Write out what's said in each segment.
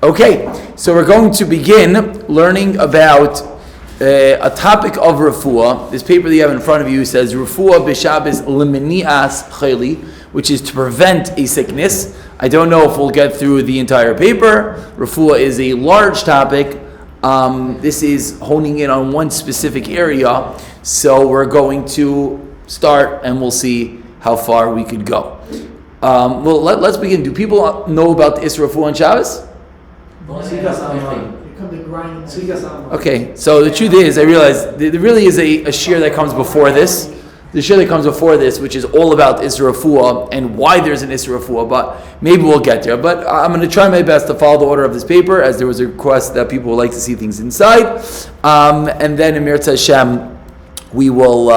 Okay, so we're going to begin learning about a topic of Refuah. This paper that you have in front of you says Refuah b'Shabbos lemeni'as chayli, which is to prevent a sickness. I don't know if we'll get through the entire paper. Refuah is a large topic. This is honing in on one specific area. So we're going to start and we'll see how far we could go. Let's begin. Do people know about the Isra Refuah on Shabbos? Okay, so the truth is, I realize there really is a shir that comes before this. The shir that comes before this, which is all about Isra Refuah and why there's an Isra Refuah, but maybe we'll get there. But I'm going to try my best to follow the order of this paper, as there was a request that people would like to see things inside. And then in Mirza Hashem, we will,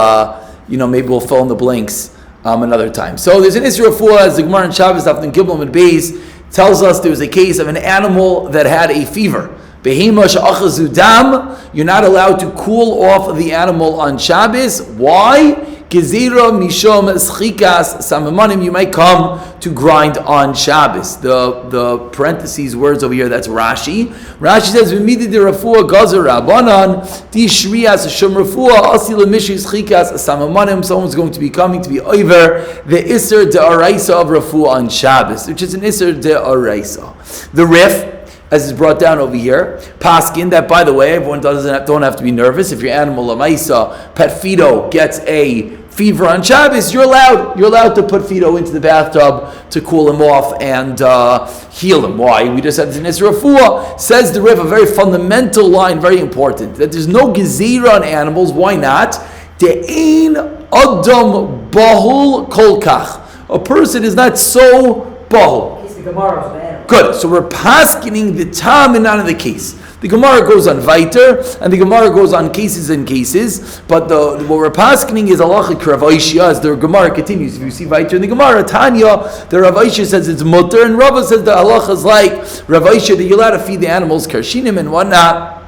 maybe we'll fill in the blanks another time. So there's an Isra Refuah, as the Gemara in Shabbos, after Gimel and Beis, tells us there was a case of an animal that had a fever. Behema she'achazu dam, you're not allowed to cool off the animal on Shabbos. Why? Gezira mishom schikas samamanim, you might come to grind on Shabbos. The parentheses words over here, that's Rashi. Rashi says, V'midi de refuah gazer rabbanan, di shrias shum refuah, asi lemishi schikas samamanim, someone's going to be coming to be over the Isser de Araisa of refuah on Shabbos, which is an Isser de Araisa. The Rif, as is brought down over here, Paskin, that by the way, everyone don't have to be nervous. If your animal, a maisa, pet Fido, gets a fever on Shabbos, you're allowed to put Fido into the bathtub to cool him off and heal him. Why? We just said this in Isra Refuah. Says the Rev, a very fundamental line, very important, that there's no gezira on animals. Why not? De'ein adam bahul kolkach. A person is not so bahul. It's the Gemara's man. Good. So we're paskining the tam and not in the case. The Gemara goes on weiter, and the Gemara goes on cases and cases. But what we're paskining is halachic Rav Aishya, as the Gemara continues. If you see weiter in the Gemara, Tanya, the Rav Aishya says it's mutter, and Rava says the halacha is like Rav Aishya, that you're allowed to feed the animals karshinim and whatnot.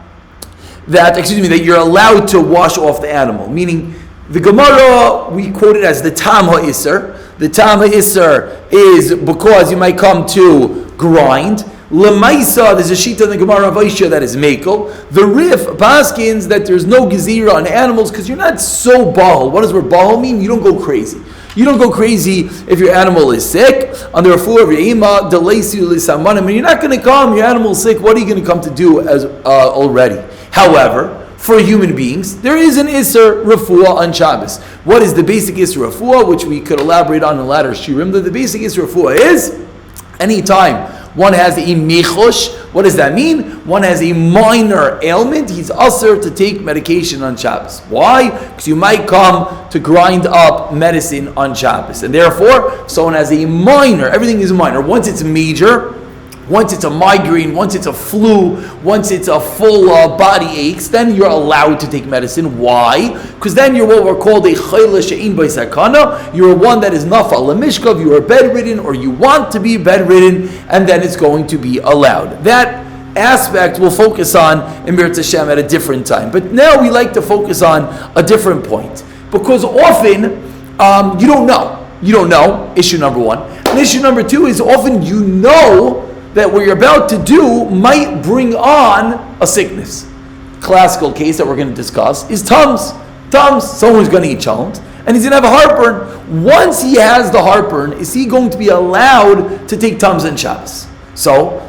That you're allowed to wash off the animal. Meaning, the Gemara we quote it as the tam ha'isser. The tam ha'isser is because you might come to grind. Lemaisa, there's a shita in the Gemara of Aisha that is mekel. The Rif paskins that there's no gezira on animals because you're not so bahal. What does word bahal mean? You don't go crazy. You don't go crazy if your animal is sick. Under a full of Re'ima, delesi lisamanim, and you're not going to come. Your animal is sick. What are you going to come to do as already? However, for human beings, there is an Isser Refuah on Shabbos. What is the basic Isser Refuah, which we could elaborate on in latter shirim? The basic Isser Refuah is anytime one has a michosh. What does that mean? One has a minor ailment, he's usher to take medication on Shabbos. Why? Because you might come to grind up medicine on Shabbos. And therefore, if someone has a minor, everything is minor. Once it's major, once it's a migraine, once it's a flu, once it's a full body aches, then you're allowed to take medicine. Why? Because then you're what we're called a chayla she'in by sakana. You're one that is nafal lemishkav. You are bedridden, or you want to be bedridden, and then it's going to be allowed. That aspect we'll focus on in Mirza Hashem at a different time. But now we like to focus on a different point, because often you don't know. You don't know. Issue number one. And issue number two is often you know that what you're about to do might bring on a sickness. Classical case that we're going to discuss is Tums. Someone's going to eat chalent, and he's going to have a heartburn. Once he has the heartburn, is he going to be allowed to take Tums and Shabbos? So,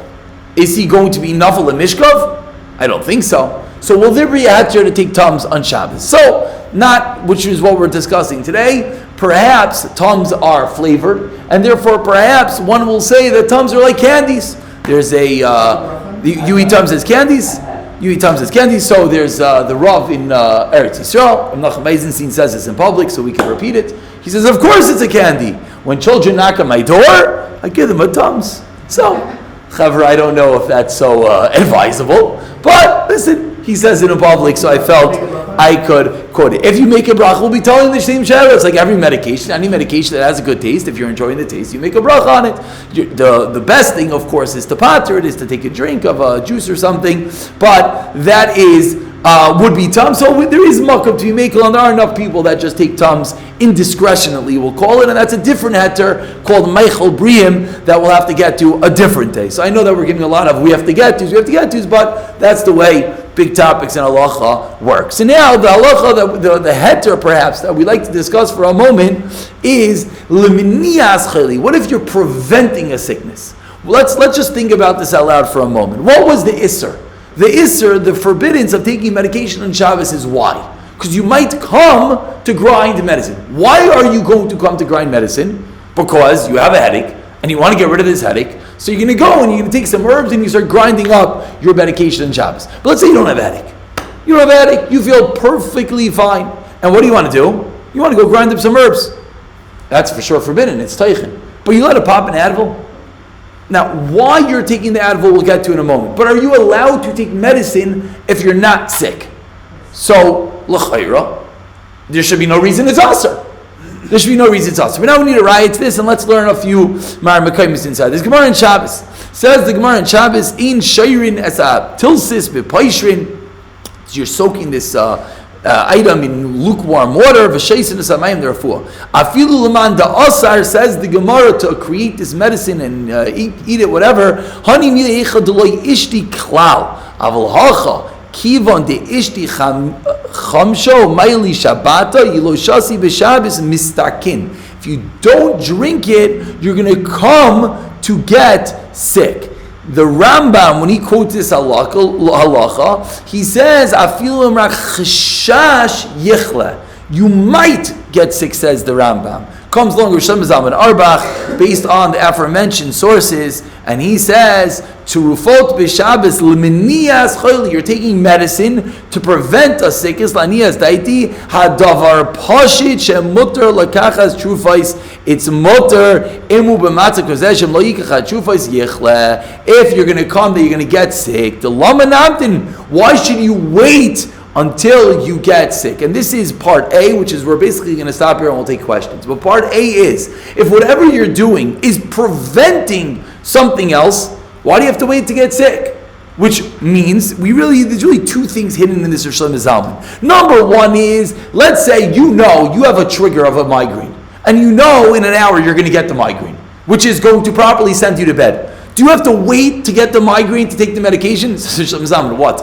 is he going to be Nafal and Mishkov? I don't think so. So will there be a Hetter to take Tums on Shabbos? So, not, which is what we're discussing today. Perhaps Tums are flavored, and therefore perhaps one will say that Tums are like candies. There's you eat Tums as candies. You eat Tums as candies. So there's the Rav in Eretz Yisrael. Menachem Eisenstein says this in public, so we can repeat it. He says, of course it's a candy. When children knock on my door, I give them a Tums. So, Chavra, I don't know if that's so advisable, but listen, he says it in public, so I felt I could quote it. If you make a bracha, we'll be telling the same Shabbos. It's like every medication, any medication that has a good taste, if you're enjoying the taste, you make a bracha on it. The best thing, of course, is to pater it, is to take a drink of a juice or something, but that is would be tam. So there is makom to be makel, and there are enough people that just take tums indiscretionately, we'll call it, and that's a different heter called Meichel Briim that we'll have to get to a different day. So I know that we're giving a lot of we have to get to, but that's the way big topics in halacha work. So now the halacha, the heter perhaps that we like to discuss for a moment is leminias chayli. What if you're preventing a sickness? Let's just think about this out loud for a moment. What was the isser? The isser, the forbiddance of taking medication on Shabbos is why? Because you might come to grind medicine. Why are you going to come to grind medicine? Because you have a headache and you want to get rid of this headache. So you're going to go and you're going to take some herbs and you start grinding up your medication on Shabbos. But let's say you don't have a headache. You don't have a headache. You feel perfectly fine. And what do you want to do? You want to go grind up some herbs. That's for sure forbidden. It's teichen. But you let it pop an Advil. Now, why you're taking the Advil, we'll get to in a moment. But are you allowed to take medicine if you're not sick? So, l'chayra, there should be no reason it's aser. There should be no reason it's aser. But now we need to riot to this, and let's learn a few Mar Mekaymis inside. There's Gemara in Shabbos. Says the Gemara in Shabbos, in shayrin as a tilsis bepaishrin. You're soaking this item in lukewarm water. V'sheisin esamayim therefore. Afilu leman da asar, says the Gemara, to create this medicine and eat it, whatever. Hani mileicha deloy ishti klal aval hacha kivon de ishti chamsho maili shabbata yiloshasi b'shabbos mistakin. If you don't drink it, you're going to come to get sick. The Rambam, when he quotes this halacha, he says, "Afilu rak chashash yichle." You might get sick, says the Rambam. Comes along with Shem Zalman Arbach, based on the aforementioned sources, and he says, "To rufot b'Shabbos leminias chayli." You're taking medicine to prevent a sickness. Lanias daiti hadavar pashit shemuter lakachas trufais. It's muter imu b'matzah kozeshem lo yikachas trufais yichle. If you're going to come, that you're going to get sick. The lamanamtin. Why should you wait until you get sick? And this is part A, which is we're basically going to stop here and we'll take questions. But part A is, if whatever you're doing is preventing something else, why do you have to wait to get sick? Which means there's really two things hidden in this Rosh Hashanah. Number one is, let's say you have a trigger of a migraine, and you know in an hour you're going to get the migraine, which is going to properly send you to bed. Do you have to wait to get the migraine to take the medication? What?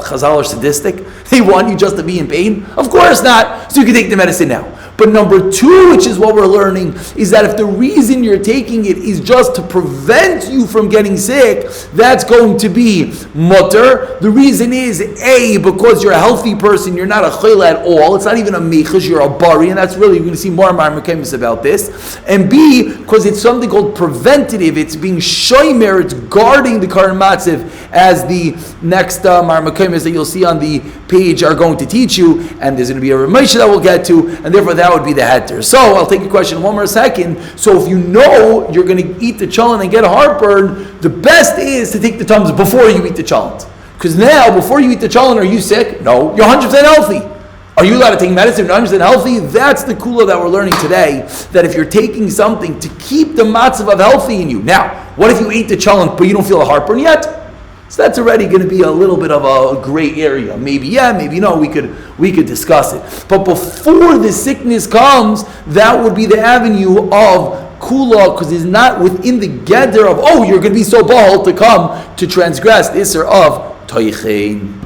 Chazal are sadistic? They want you just to be in pain? Of course not. So you can take the medicine now. But number two, which is what we're learning, is that if the reason you're taking it is just to prevent you from getting sick, that's going to be mutter. The reason is, A, because you're a healthy person, you're not a chayla at all. It's not even a mechaz, you're a bari, and that's really, you're going to see more Mekaymis about this. And B, because it's something called preventative. It's being shomer, it's guarding the current matziv, as the next Mekaymis that you'll see on the page are going to teach you, and there's going to be a Ramesha that we'll get to, and therefore that would be the heter. So I'll take a question one more second. So if you know you're going to eat the cholent and get heartburn, the best is to take the tums before you eat the cholent. Because now, before you eat the cholent, are you sick? No, you're 100% healthy. Are you allowed to take medicine? You're 100% healthy? That's the kula that we're learning today, that if you're taking something to keep the matzav of healthy in you. Now, what if you eat the cholent but you don't feel a heartburn yet? So that's already going to be a little bit of a gray area. Maybe yeah, maybe no. We could discuss it. But before the sickness comes, that would be the avenue of kula, because it's not within the gather of you're going to be so bold to come to transgress the isser of toichein.